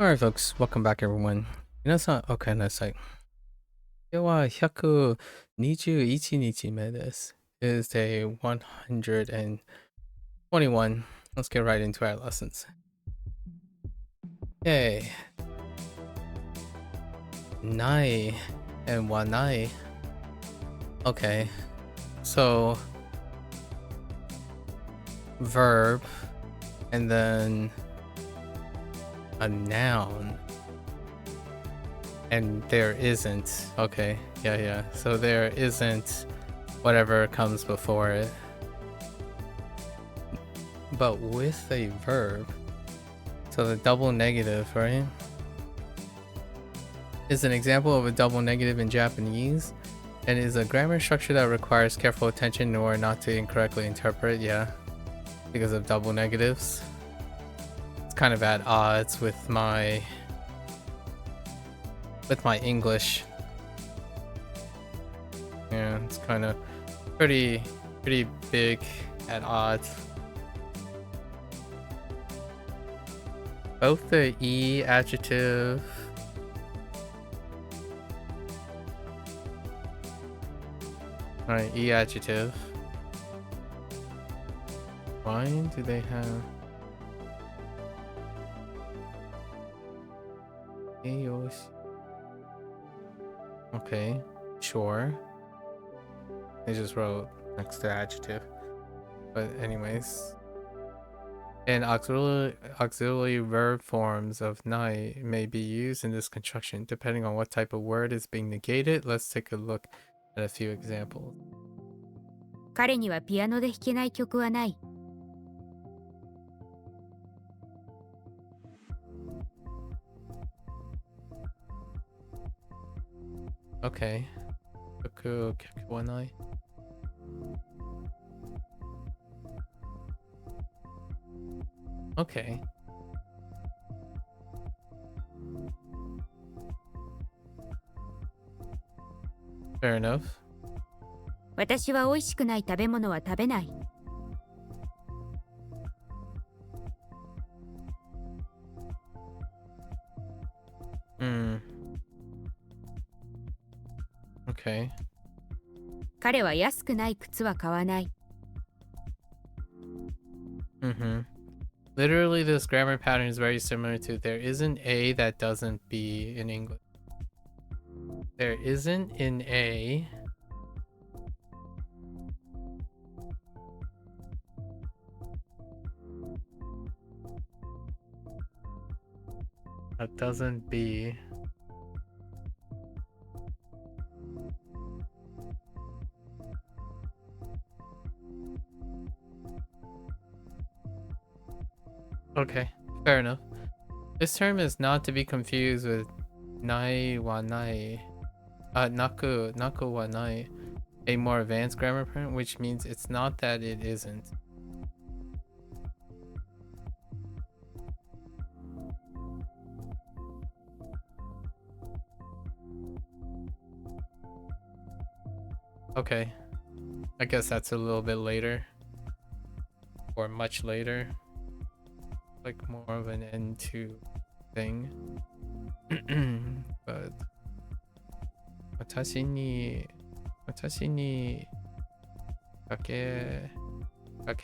Alright folks, welcome back everyone. Okay, no, it's like, 今日は121日目です. It is day 121. Let's get right into our lessons. Yay. Nai and wanai. Okay, so verb and then a noun. And there isn't. Okay, yeah. So there isn't whatever comes before it. But with a verb, so the double negative, right, is an example of a double negative in Japanese and is a grammar structure that requires careful attention in order not to incorrectly interpret, because of double negatives. It's kind of at odds with my English. Yeah, it's kind of pretty big at odds. Both the E adjective Alright, E adjective. Why do they have Ayoshi? Okay, sure. They just wrote next to adjective. But anyways. And auxiliary verb forms of nai may be used in this construction depending on what type of word is being negated. Let's take a look at a few examples. 彼にはピアノで弾けない曲はない。Okay. Boku kyaku wa nai. Okay. Fair enough. 私は美味しくない食べ物は食べない。Okay. 彼は安くない靴は買わない。Literally, this grammar pattern is very similar to there isn't a that doesn't be in English. There isn't an a that doesn't be Okay, fair enough. This term is not to be confused with nai wa nai, naku wa nai, a more advanced grammar pattern, which means it's not that it isn't. Okay, I guess that's a little bit later, or much later. Like more of an N2 thing. But 私にかけ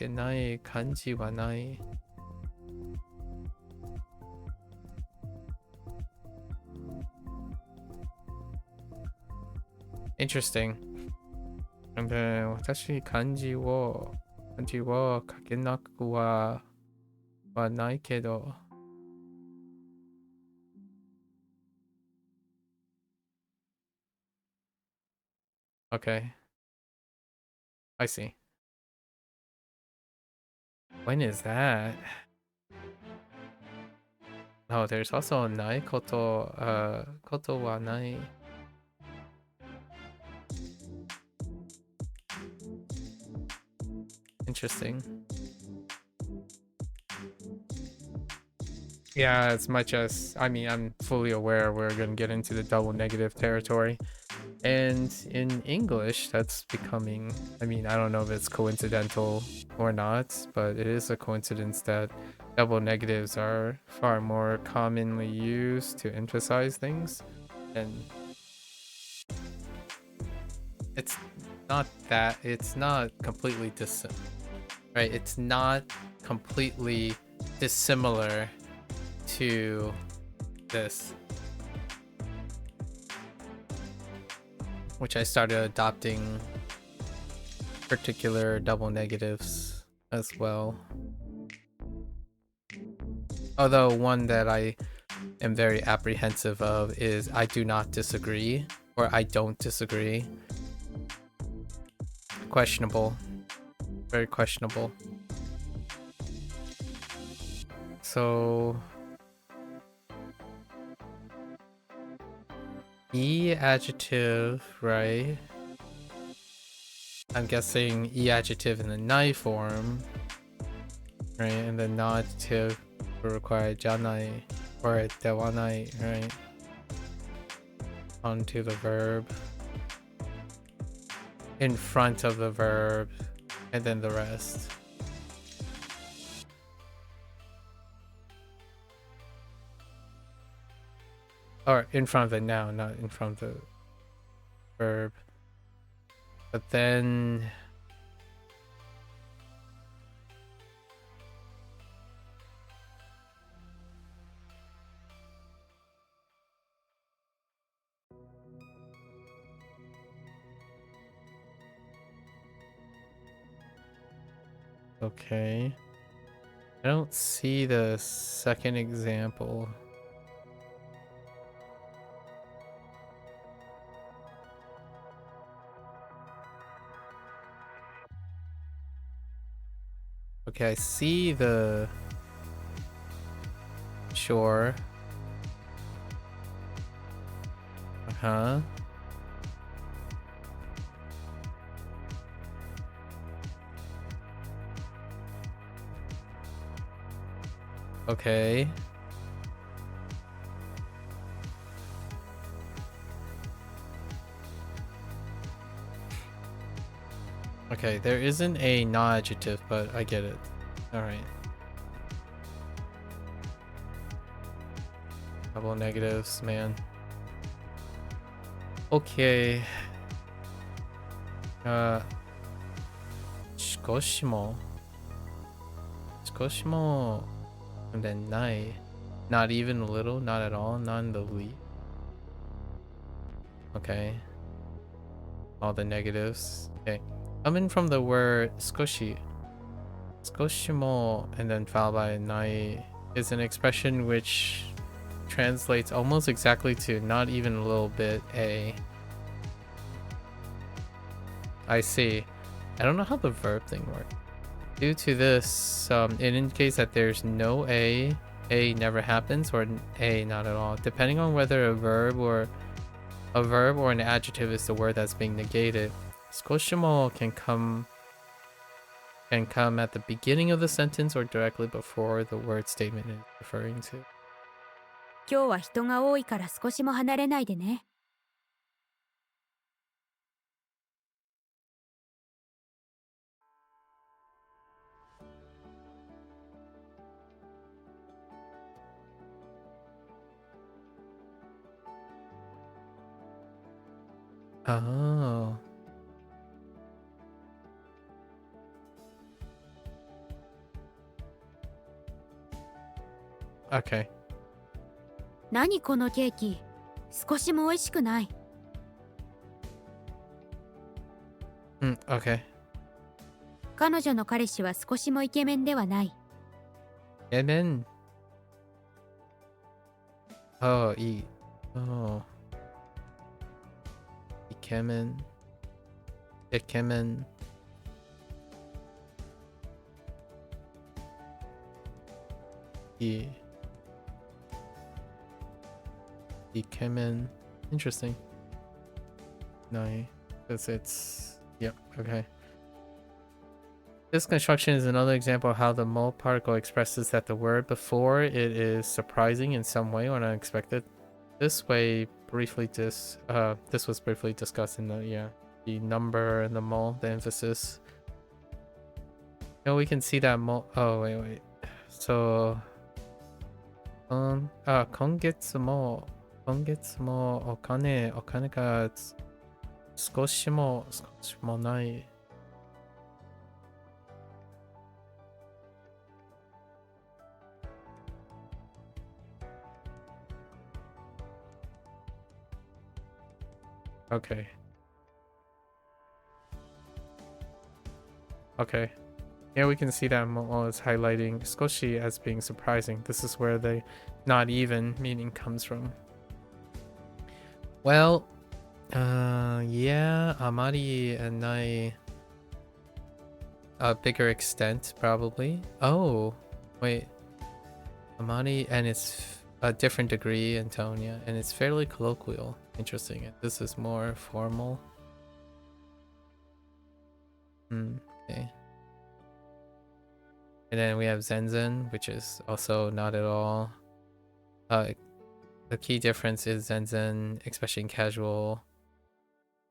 ない感じはない。Interesting. 私漢字を書けなくはないけど。Okay. I see. When is that? Oh, there's also a nai koto wa nai. Interesting. Yeah, as much as, I mean, I'm fully aware we're going to get into the double negative territory. And in English, that's becoming, I mean, I don't know if it's coincidental or not, but it is a coincidence that double negatives are far more commonly used to emphasize things, and it's not completely right? It's not completely dissimilar to this, which I started adopting particular double negatives as well. Although one that I am very apprehensive of is I do not disagree, or I don't disagree. Questionable. Very questionable. So E adjective, right? I'm guessing E adjective in the nai form, right? And the na adjective will require janai or dewanai, right? Onto the verb. In front of the verb, and then the rest. Or in front of the noun, not in front of the verb. But then okay. I don't see the second example. Okay, I see the sure. Uh-huh. Okay. Okay, there isn't a non-adjective, but I get it. Alright. Couple of negatives, man. Okay. 少しも and then nai. Not even a little, not at all, not in the least. Okay. All the negatives. Okay. Coming from the word skoshi. Skoshimo and then followed by nai is an expression which translates almost exactly to not even a little bit a. I see. I don't know how the verb thing works. Due to this, it indicates that there's no a never happens, or a not at all, depending on whether a verb or an adjective is the word that's being negated. Skoshimo can come at the beginning of the sentence or directly before the word statement is referring to. 今日は人が多いから少しも離れないでね。Oh. Okay. 何このケーキ、少しも美味しくない。Okay. 彼女の彼氏は少しもイケメンではない。And then. Oh, oh. Ikemen. Ikemen. Interesting. No, because it's yep. Okay. This construction is another example of how the mole particle expresses that the word before it is surprising in some way or unexpected. This was briefly discussed in the number and the mole, the emphasis. We can see that mole. Oh wait. So, 今月もお金が少しもない。Okay. Okay. Here we can see that Momo is highlighting skoshi as being surprising. This is where the not even meaning comes from. Well, yeah, amari and nai a bigger extent probably. Oh, wait. Amari and it's a different degree in tone, yeah, and it's fairly colloquial. Interesting. This is more formal. Okay. And then we have Zenzen, which is also not at all. The key difference is Zenzen, especially in casual,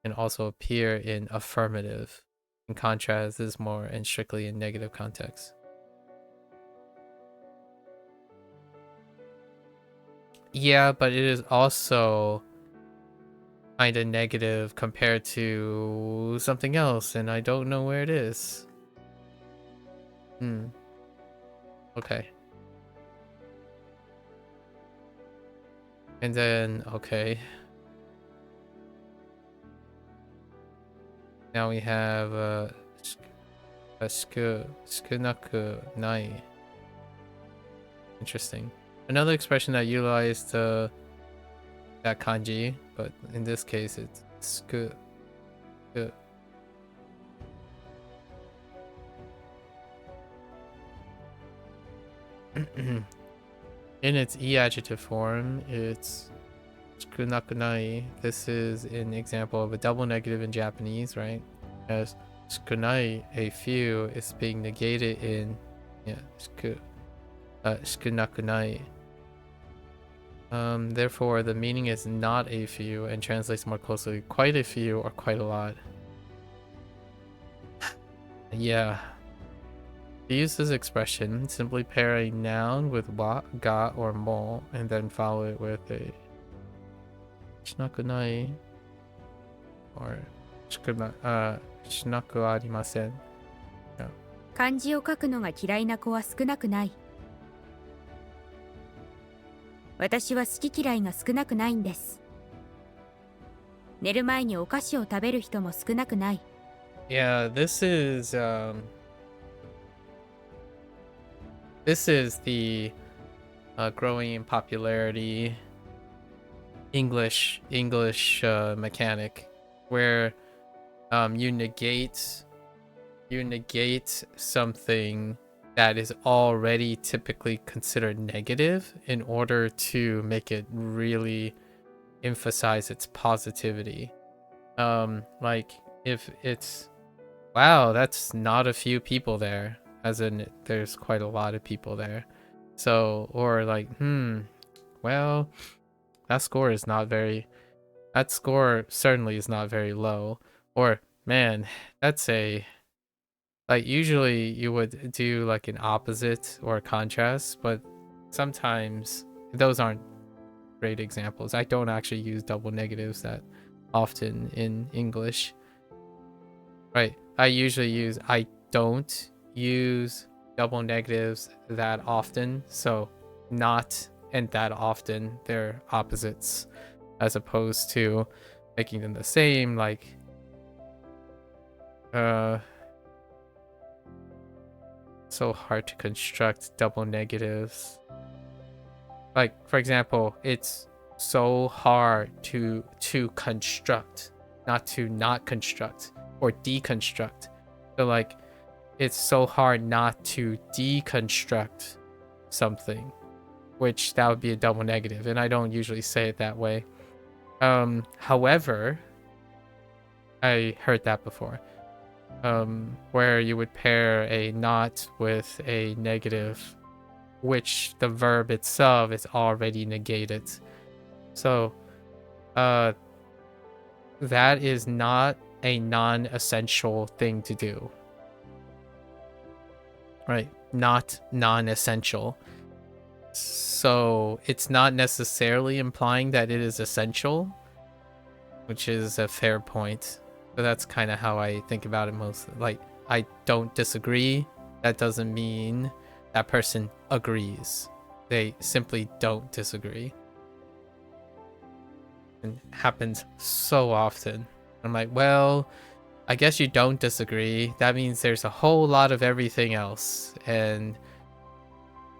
can also appear in affirmative. In contrast, this is more in strictly in negative context. Yeah, but it is also kind of negative compared to something else, and I don't know where it is. Okay. And then, okay. Now we have skunaku nai. Interesting. Another expression that utilized that kanji, but in this case it's sku. In its e adjective form, it's skunakunai. This is an example of a double negative in Japanese, right? As skunai, a few, is being negated in skunakunai. Therefore, the meaning is not a few and translates more closely quite a few or quite a lot. Yeah. To use this expression, simply pair a noun with wa, ga, or mo, and then follow it with a shinakunai or shinaku arimasen. 漢字を書くのが嫌いな子は少なくない。私は好き嫌いが少なくないんです。寝る前にお菓子を食べる人も少なくない。Yeah, this is the growing in popularity English mechanic where you negate something that is already typically considered negative in order to make it really emphasize its positivity. Like if it's, wow, that's not a few people there, as in there's quite a lot of people there. So, or like, well, that score certainly is not very low. Or, man, that's like usually you would do like an opposite or a contrast, but sometimes those aren't great examples. I don't actually use double negatives that often in English. Right. I don't use double negatives that often. So not and that often, they're opposites, as opposed to making them the same, like so hard to construct double negatives. Like, for example, it's so hard to construct, not construct or deconstruct. So like, it's so hard not to deconstruct something, which that would be a double negative, and I don't usually say it that way. However, I heard that before. Where you would pair a not with a negative, which the verb itself is already negated. So, that is not a non-essential thing to do. Right. not non-essential. So it's not necessarily implying that it is essential, which is a fair point. So that's kind of how I think about it most. Like, I don't disagree. That doesn't mean that person agrees. They simply don't disagree. And happens so often. I'm like, well, I guess you don't disagree. That means there's a whole lot of everything else. And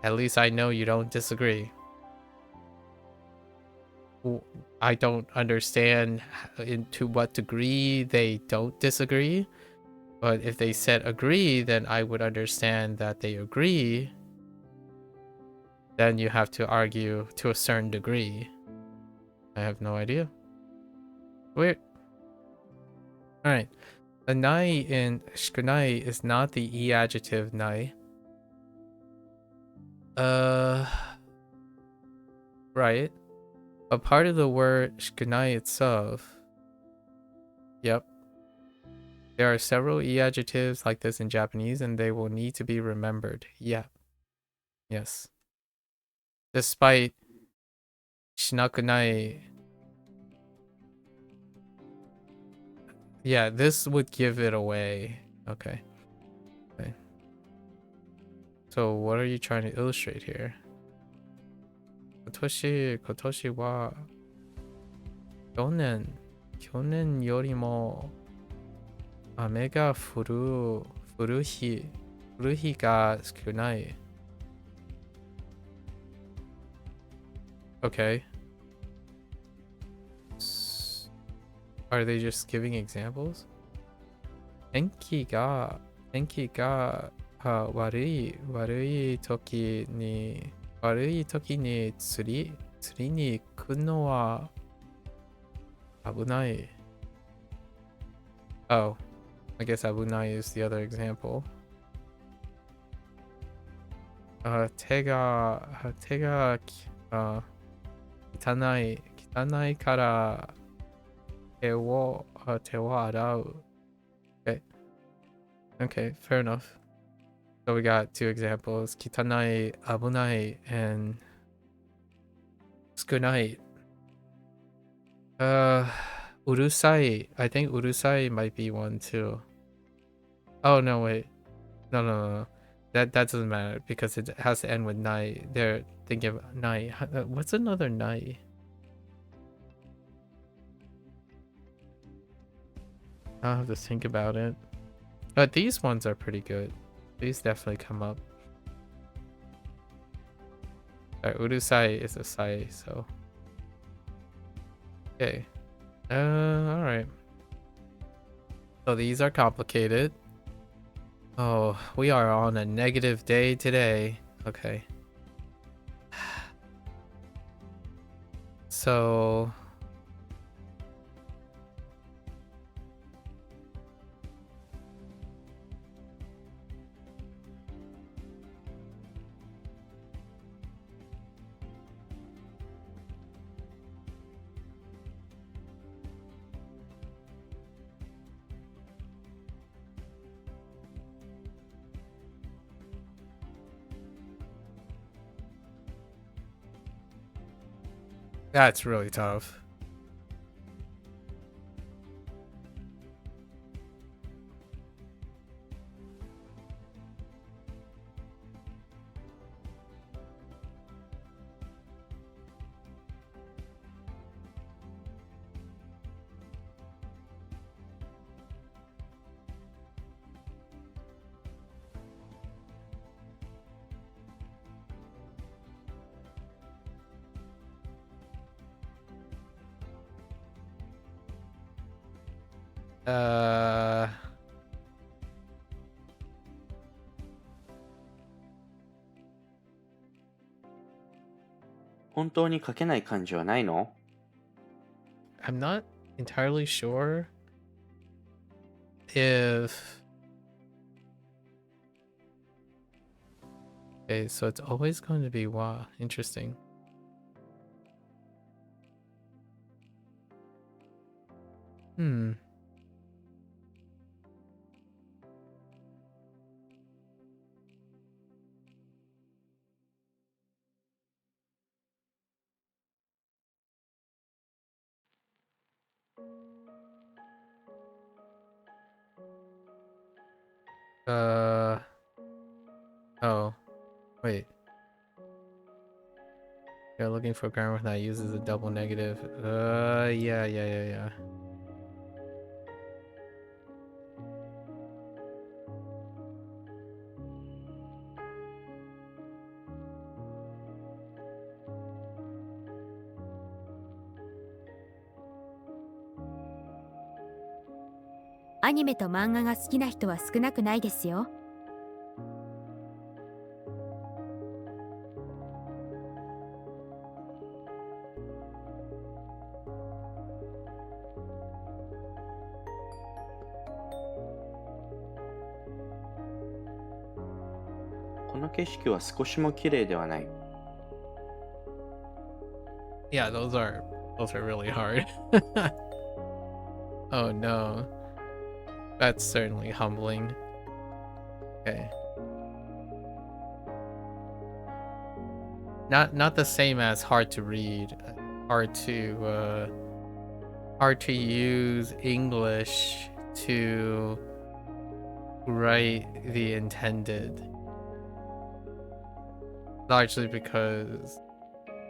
at least I know you don't disagree. I don't understand to what degree they don't disagree. But if they said agree, then I would understand that they agree. Then you have to argue to a certain degree. I have no idea. Weird. Alright. The nai in shikunai is not the e adjective nai. Right. But part of the word shikunai itself. Yep. There are several e adjectives like this in Japanese, and they will need to be remembered. Yeah. Yes. Despite shinakunai. Yeah, this would give it away. Okay. Okay. So what are you trying to illustrate here? Kotoshi wa kyonen yorimo ame ga furu hi ga sukunai. Okay. Are they just giving examples? Tenki ga warui toki ni tsuri ni iku no wa abunai. Oh, I guess abunai is the other example. Tega kitanai kara te wo arau. Okay. Okay, fair enough. So we got two examples: kitanai, abunai, and sukunai. Urusai. I think urusai might be one too. Oh no, wait. No. That doesn't matter because it has to end with nai. They're thinking of nai. What's another nai? I'll have to think about it. But these ones are pretty good. These definitely come up. Urusai is a sai, so. Okay. Alright. So these are complicated. Oh, we are on a negative day today. Okay. So... That's really tough. Uh... 本当に書けない漢字はないの? I'm not entirely sure if... Okay, so it's always going to be wa. Interesting. Oh, wait. You're looking for grammar that uses a double negative. Yeah. アニメと漫画が好きな人は少なくないですよ。この景色は少しも綺麗ではない。Yeah, those are really hard. Oh no. That's certainly humbling. Okay. Not the same as hard to read. Hard to use English to write the intended. Largely because,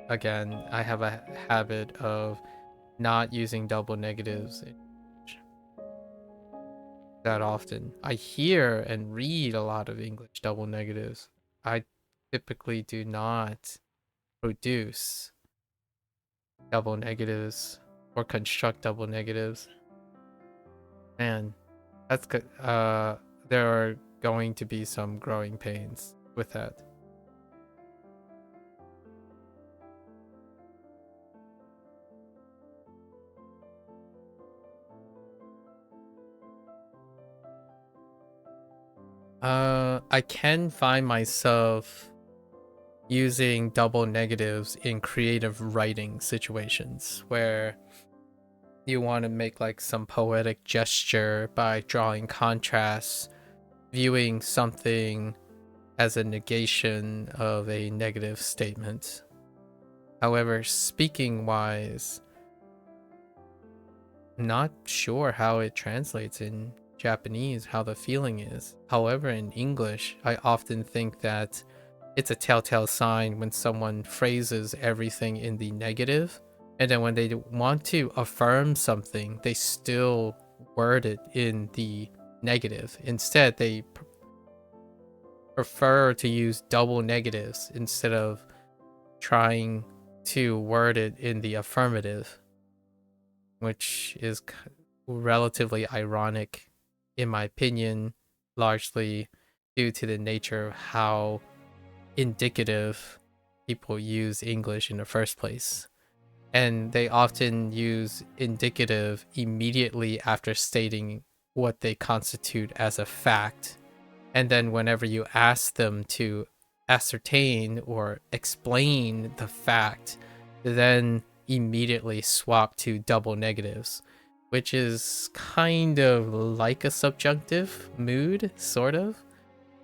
again, I have a habit of not using double negatives that often. I hear and read a lot of English double negatives. I typically do not produce double negatives or construct double negatives. Man, that's good. There are going to be some growing pains with that. I can find myself using double negatives in creative writing situations where you want to make like some poetic gesture by drawing contrasts, viewing something as a negation of a negative statement. However, speaking wise, not sure how it translates in Japanese, how the feeling is. However, in English, I often think that it's a telltale sign when someone phrases everything in the negative, and then when they want to affirm something, they still word it in the negative. Instead, they prefer to use double negatives instead of trying to word it in the affirmative, which is relatively ironic in my opinion, largely due to the nature of how indicative people use English in the first place. And they often use indicative immediately after stating what they constitute as a fact. And then whenever you ask them to ascertain or explain the fact, then immediately swap to double negatives, which is kind of like a subjunctive mood, sort of.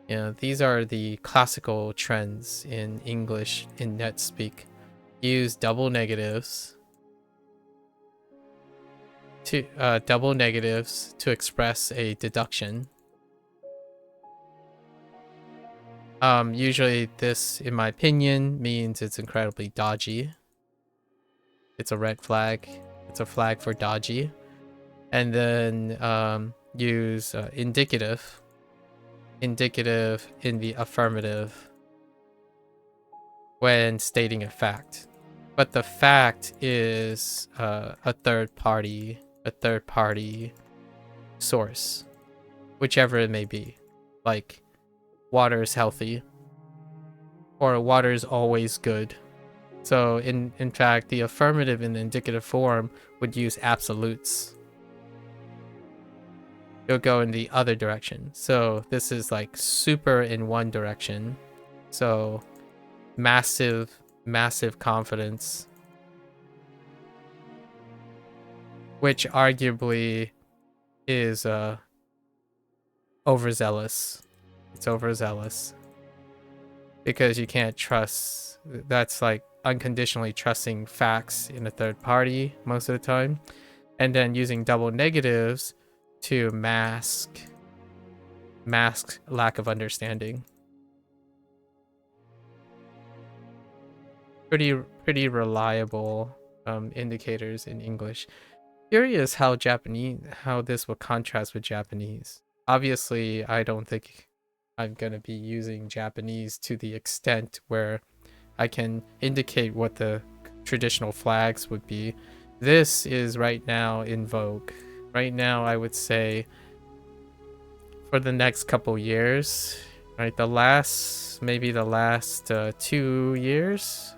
You know, these are the classical trends in English in NetSpeak. Use double negatives to express a deduction. Usually this, in my opinion, means it's incredibly dodgy. It's a red flag. It's a flag for dodgy. And then use indicative in the affirmative when stating a fact. But the fact is a third party source, whichever it may be. Like, water is healthy, or water is always good. So in fact, the affirmative in the indicative form would use absolutes. You'll go in the other direction. So this is like super in one direction. So massive confidence, which arguably is overzealous. It's overzealous because you can't trust. That's like unconditionally trusting facts in a third party most of the time. and then using double negatives to mask lack of understanding. Pretty reliable indicators in English. Curious how this will contrast with Japanese. Obviously, I don't think I'm gonna be using Japanese to the extent where I can indicate what the traditional flags would be. This is right now in vogue. Right now, I would say for the next couple years, right? Maybe the last 2 years,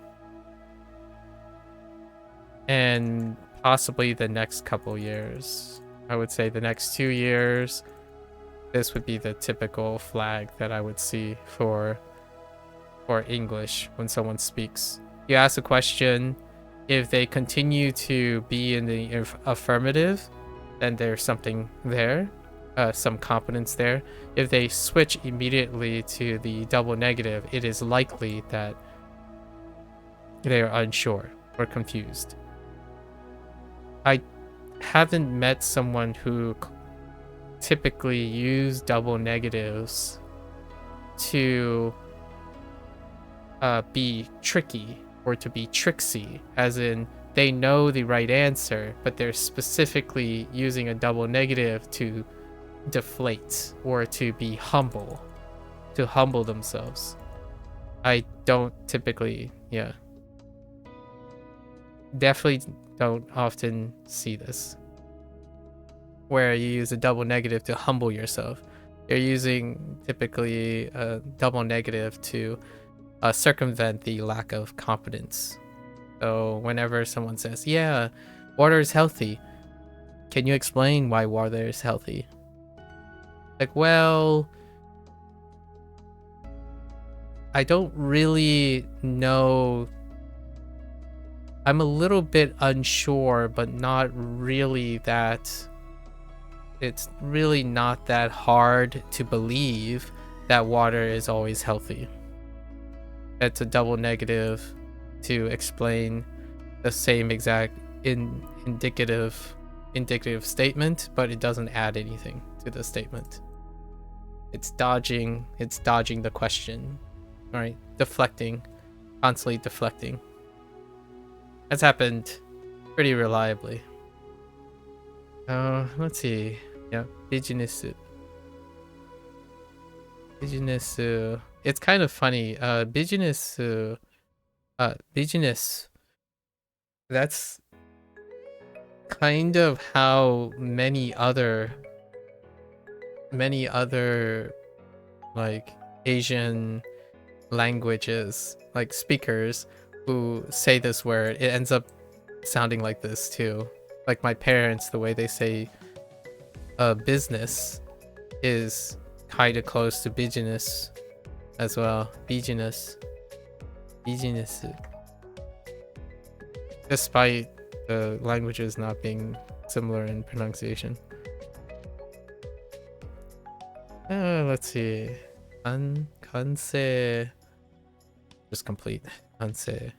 and possibly the next couple years. I would say the next 2 years, this would be the typical flag that I would see for English when someone speaks. You ask a question, if they continue to be in the affirmative, then there's something there, some competence there. If they switch immediately to the double negative, it is likely that they are unsure or confused. I haven't met someone who typically use double negatives to be tricky or to be tricksy, as in they know the right answer, but they're specifically using a double negative to deflate or to be humble, to humble themselves. I don't typically, definitely don't often see this, where you use a double negative to humble yourself. You're using typically a double negative to circumvent the lack of competence. So whenever someone says, yeah, water is healthy, can you explain why water is healthy? Like, well, I don't really know. I'm a little bit unsure, but not really that. It's really not that hard to believe that water is always healthy. It's a double negative to explain the same exact indicative statement, but it doesn't add anything to the statement. It's dodging the question, right? Constantly deflecting. That's happened pretty reliably. Let's see. Yeah, business. It's kind of funny. Business. That's kind of how many other like Asian languages, like speakers who say this word, it ends up sounding like this too. Like my parents, the way they say business is kind of close to business as well. Business. Despite the languages not being similar in pronunciation. Let's see. Kansei. Just complete. Kansei.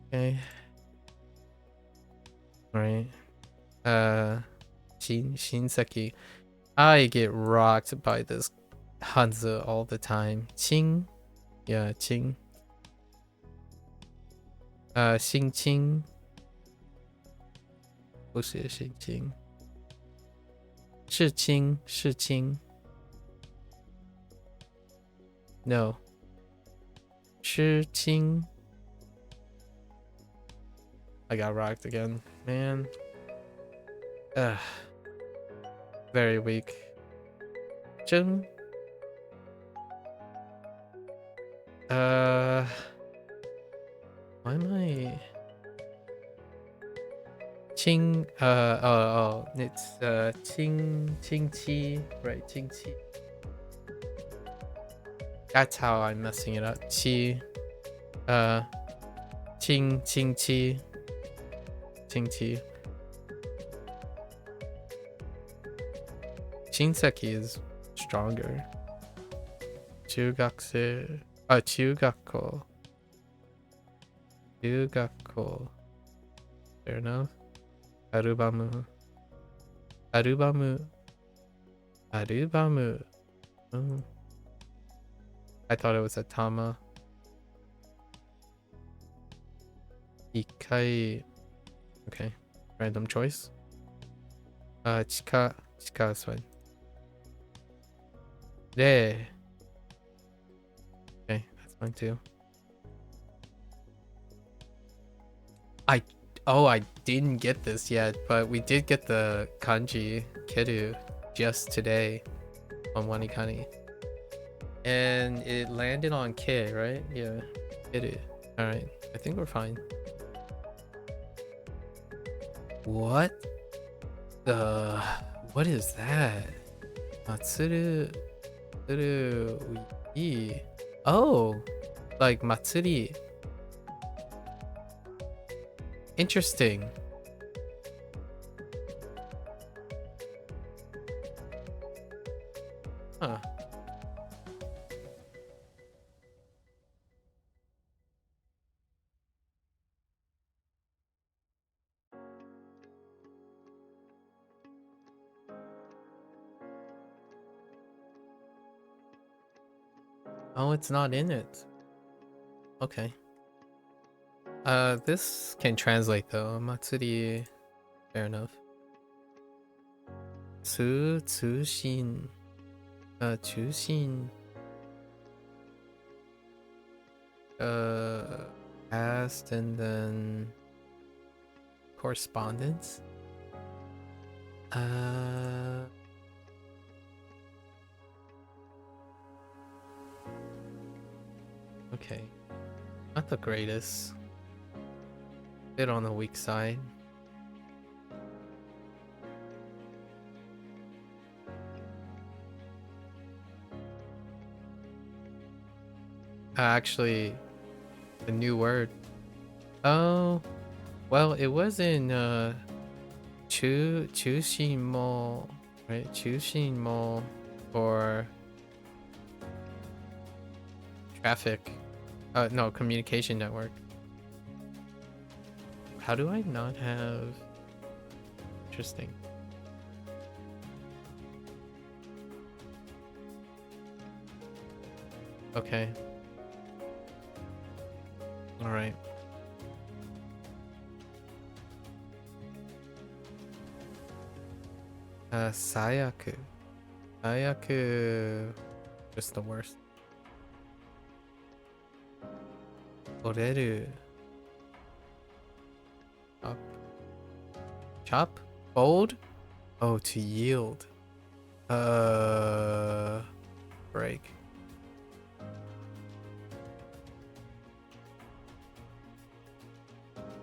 Okay. Alright. Shinseki. I get rocked by this Hanzi all the time. Qing. Yeah, Qing. 心清 不是心清 是清 No 是清 I got rocked again, man. Very weak. 真 why am I Qing it's Qingqi, right? Qingqi. That's how I'm messing it up. Qingqi. Qingqi. Shinseki is stronger. Chugakse. Chugakko. Chugakko. Fair enough. アルバム。アルバム。アルバム。I thought it was a Tama. 一回。Okay. Random choice. Chika. Chika is fine. There. Okay, that's fine too. I didn't get this yet, but we did get the kanji Keru just today on Wanikani. And it landed on K, right? Yeah, Keru. Alright, I think we're fine. What the... What is that? Matsuru... Matsuru... Ii. Oh! Like Matsuri. Interesting. Huh. Oh, it's not in it. Okay. This can translate though. Matsuri, fair enough. Tsushin. Chushin. Past and then correspondence. Okay. Not the greatest. Bit on the weak side. Actually, a new word. Oh, well, it was in Chushinmo, right? Chushinmo for traffic. No, communication network. How do I not have... Interesting. Okay. All right. Sayaku. Sayaku. Just the worst. Oreru. Chop. Chop? Fold? Oh, to yield. Break.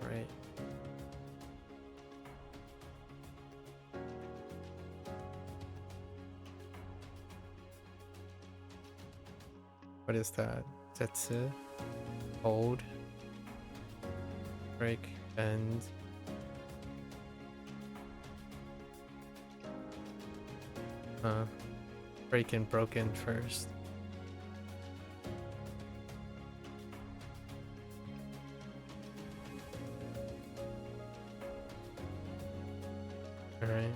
Right. What is that? Zetsu? Hold. Break. Bend. Break and broken first. Alright.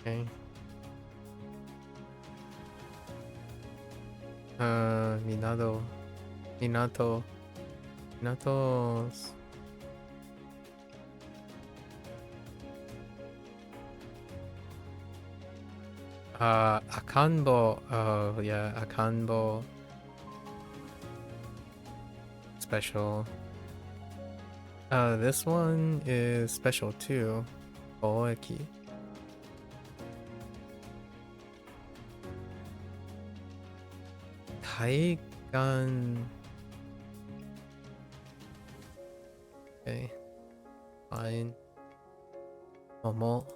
Okay. Minato. Minato's... Akanbo. Oh, yeah, Akanbo. Special. This one is special too. Oeki. Taigan. Okay. Fine. Momo.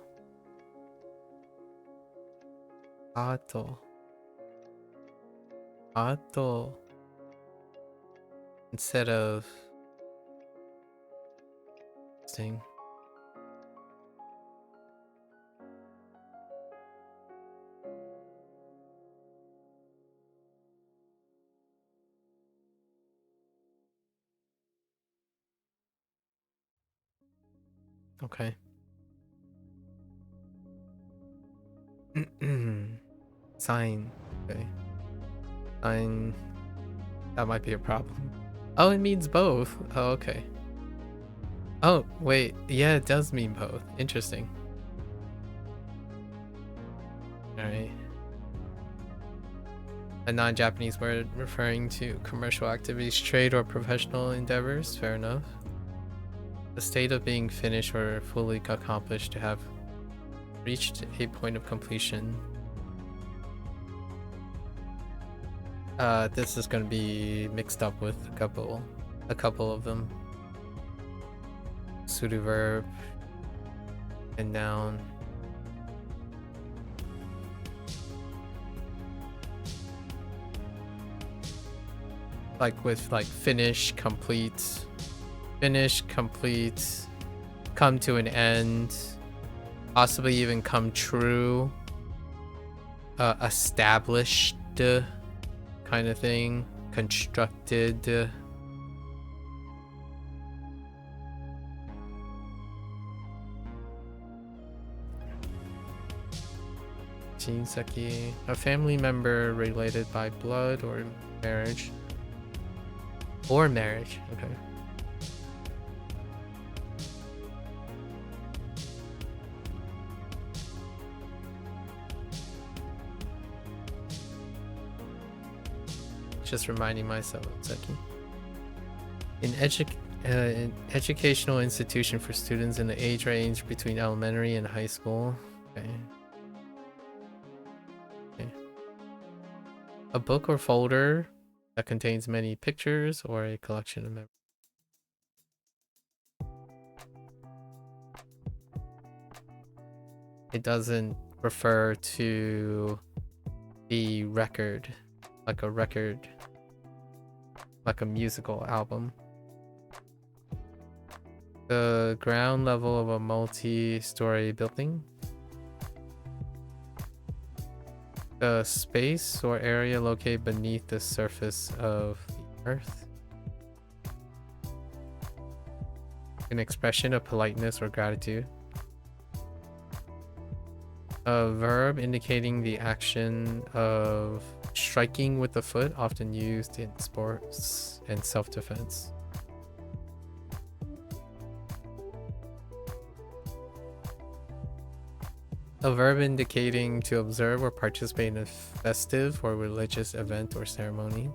Ato. Instead of thing. Okay. Sign. Okay. Sign. That might be a problem. Oh, it means both. Oh, okay. Oh, wait. Yeah, it does mean both. Interesting. Alright. A non-Japanese word referring to commercial activities, trade, or professional endeavors. Fair enough. The state of being finished or fully accomplished, to have reached a point of completion. This is gonna be mixed up with a couple of them. Pseudo verb and noun. Like with like finish, complete, come to an end, possibly even come true, established kind of thing, constructed. Shinseki, a family member related by blood or marriage. Or marriage, okay. Just reminding myself, Seki. An educational institution for students in the age range between elementary and high school. Okay. A book or folder that contains many pictures or a collection of memories. It doesn't refer to the record, like a musical album. The ground level of a multi-story building. The space or area located beneath the surface of the earth. An expression of politeness or gratitude. A verb indicating the action of striking with the foot, often used in sports and self-defense. A verb indicating to observe or participate in a festive or religious event or ceremony.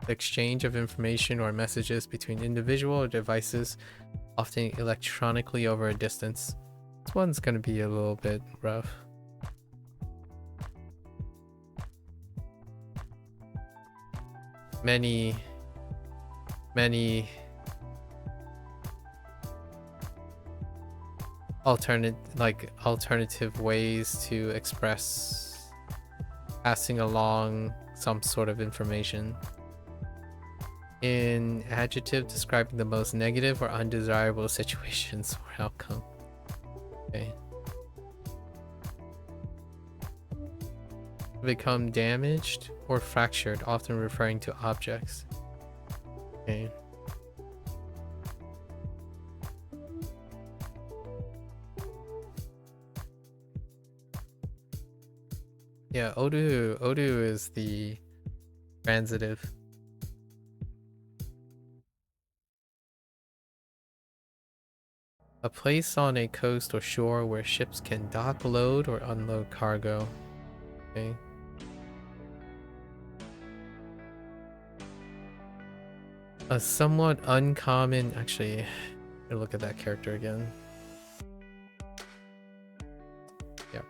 The exchange of information or messages between individual or devices, often electronically over a distance. This one's going to be a little bit rough. Many alternative ways to express passing along some sort of information. An adjective describing the most negative or undesirable situations or outcome. Okay. Become damaged or fractured, often referring to objects. Okay. Yeah, Odu is the transitive. A place on a coast or shore where ships can dock, load, or unload cargo. Okay. A somewhat uncommon... Actually, I'll look at that character again. Yep.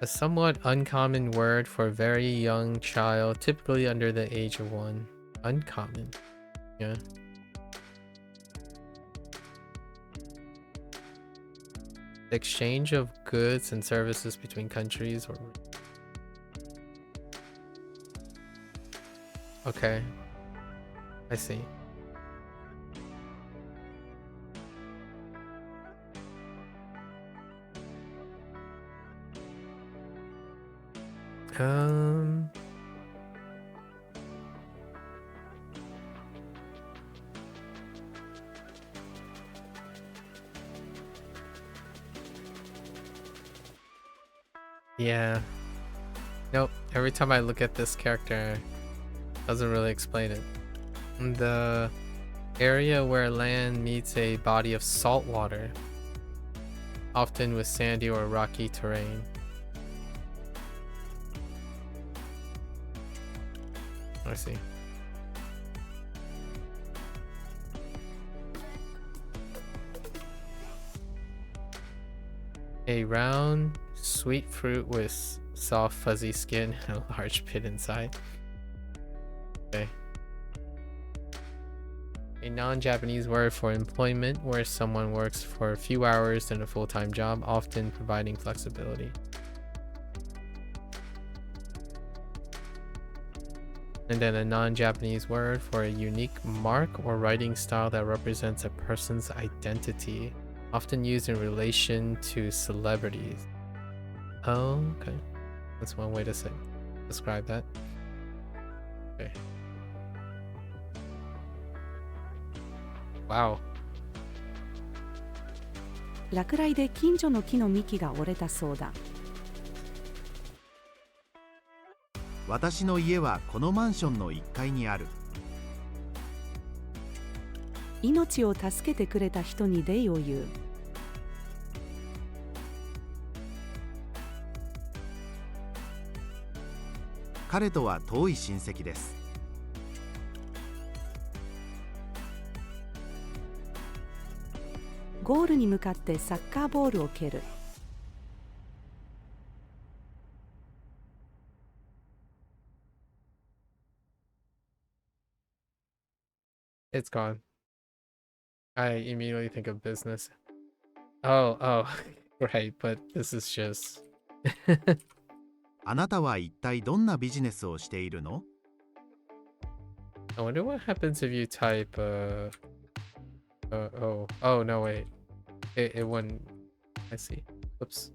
A somewhat uncommon word for a very young child, typically under the age of 1. Uncommon. Yeah. The exchange of goods and services between countries or... Okay. I see. Yeah. Nope. Every time I look at this character, it doesn't really explain it. The area where land meets a body of salt water, often with sandy or rocky terrain. I see. A round, sweet fruit with soft, fuzzy skin and a large pit inside. Okay. A non-Japanese word for employment where someone works for a few hours in a full-time job, often providing flexibility. And then a non-Japanese word for a unique mark or writing style that represents a person's identity, often used in relation to celebrities. Oh, okay. That's one way to describe that. Okay. Wow. 落雷で近所の木の幹が折れたそうだ。私の家はこのマンションの1階にある。命を助けてくれた人に礼を言う。彼とは遠い親戚です。ゴールに向かってサッカーボールを蹴る。It's gone. I immediately think of business. Oh, right, but this is just あなたは一体どんなビジネスをしているの？ I wonder what happens if you type oh no wait. It wouldn't. I see. Whoops.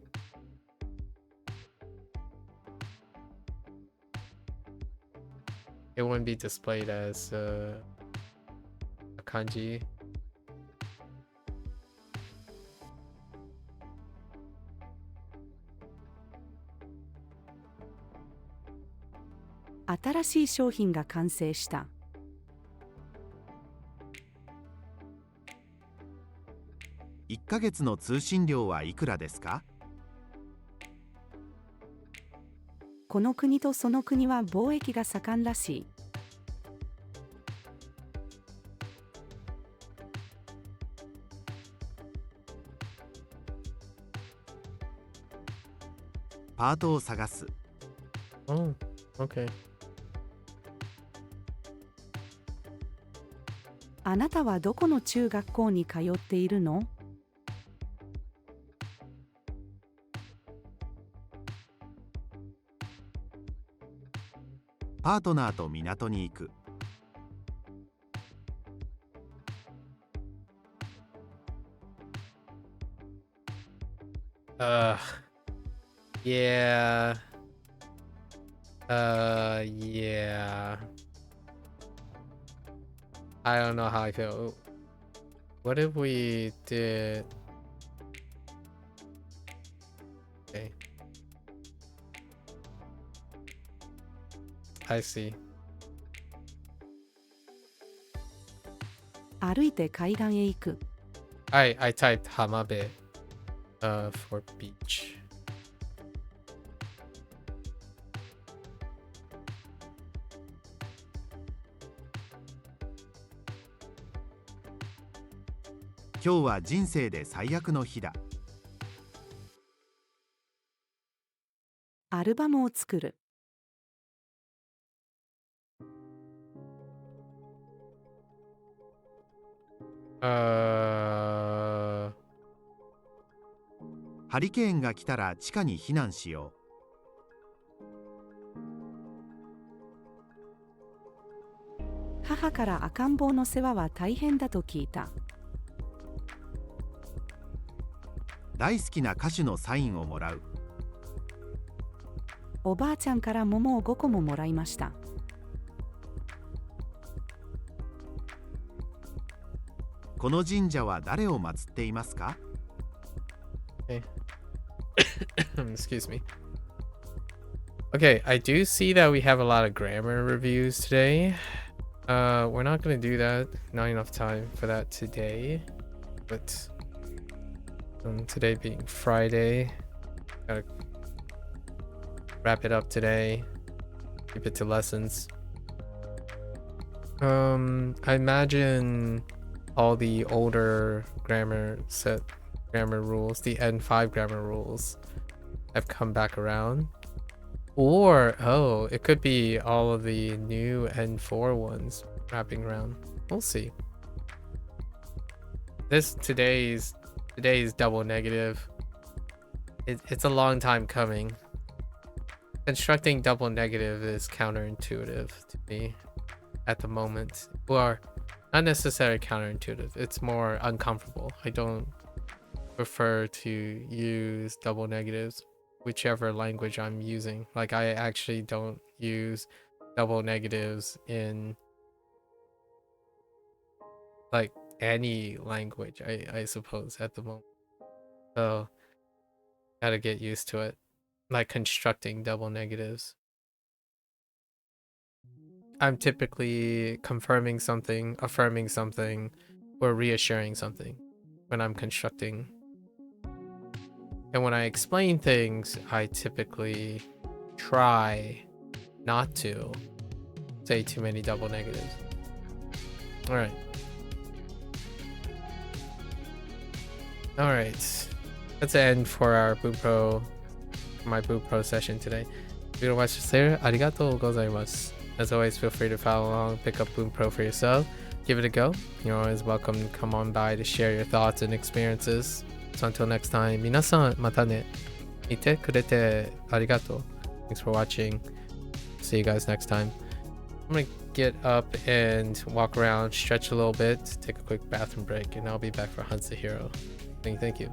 It wouldn't be displayed as a kanji.「新しい商品が完成した。1ヶ月の通信料はいくらですか？この国とその国は貿易が盛んらしい。パートを探す。Oh, okay. あなたはどこの中学校に通っているの？パートナーと港に行く。Yeah. Yeah. I don't know how I feel. What if we did... Okay. I see. 歩いて海岸へ行く。I typed hamabe for beach.「今日は人生で最悪の日だ。アルバムを作る。ハリケーンが来たら地下に避難しよう。母から赤ん坊の世話は大変だと聞いた。大好きな歌手のサインをもらう。おばあちゃんから桃を5個ももらいました。この神社は誰を祀っていますか？ Okay. Excuse me. Okay, I do see that we have a lot of grammar reviews today. We're not gonna do that. Not enough time for that today. But today being Friday, gotta wrap it up today. Keep it to lessons. I imagine all the older grammar rules, the N5 grammar rules, have come back around. Or, oh, it could be all of the new N4 ones wrapping around. We'll see. Today's double negative. It's a long time coming. Constructing double negative is counterintuitive to me at the moment. Or, not necessarily counterintuitive. It's more uncomfortable. I don't prefer to use double negatives, whichever language I'm using. Like, I actually don't use double negatives in like any language, I suppose, at the moment. So gotta get used to it, like constructing double negatives. I'm typically confirming something, affirming something, or reassuring something when I'm constructing. And when I explain things, I typically try not to say too many double negatives. All right. That's the end for our my Bunpro session today. If you watched this later, arigatou gozaimasu. As always, feel free to follow along, pick up Bunpro for yourself, give it a go. You're always welcome to come on by to share your thoughts and experiences. So until next time, minasan mata ne. Ite kurete arigatou. Thanks for watching. See you guys next time. I'm gonna get up and walk around, stretch a little bit, take a quick bathroom break, and I'll be back for Hunt the Hero. Thank you.